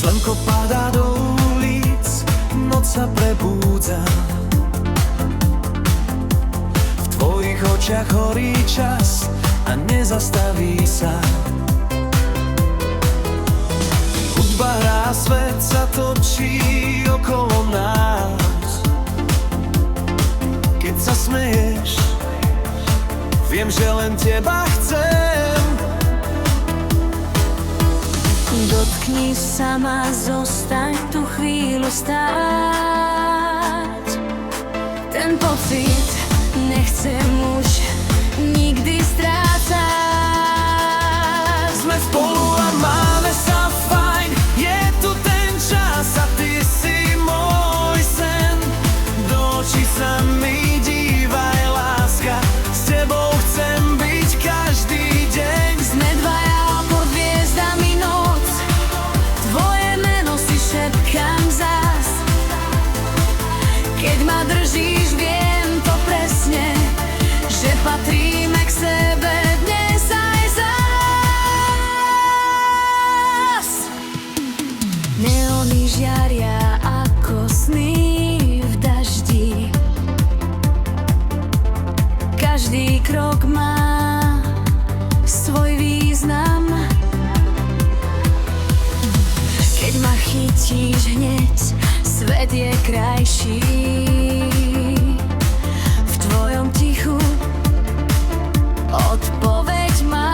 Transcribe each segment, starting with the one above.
Slnko padá do ulic, noc sa prebúdza. V tvojich očiach horí čas a nezastaví sa. Hudba hrá, svet sa točí okolo nás. Keď sa smeješ, viem, že len teba chcem. Dotkni sa ma, zostaň tu chvíľu stáť. Ten pocit nechcem už nikdy strácať. Sme spolu a máme sa fajn, je tu ten čas a ty si môj sen. Do očí sa mi dívaj, láska, s tebou chcem byť každý deň. Sme dvaja pod hviezdami noc, tvoje meno si šepkám zas. Keď ma držíš, viem to presne, že patríme k sebe dnes aj zas. Neony žiaria ako sny v daždi. Každý krok má svoj význam. Keď ma chytíš hneď, svet je krajší. V tvojom tichu odpoveď mám.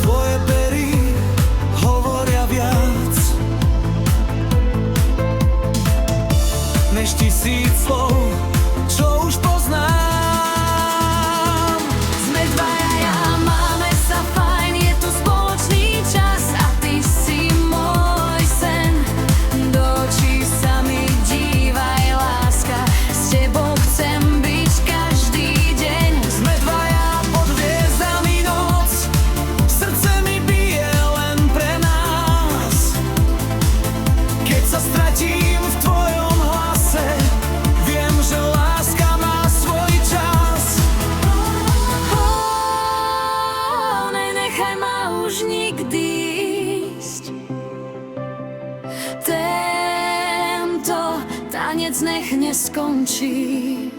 Tvoje pery hovoria viac než tisíc slov, čo už poznám. Sme dvaja, máme sa fajn, je tu spoločný čas a ty si môj sen. Do očí sa mi dívaj, láska, s tebou chcem byť každý deň. Sme dvaja pod hviezdami noc, srdce mi bije len pre nás. Keď sa stratím v tvojom hlase, viem, že láska má svoj čas. Nenechaj ma už nikdy ísť. Tento tanec nech neskončí.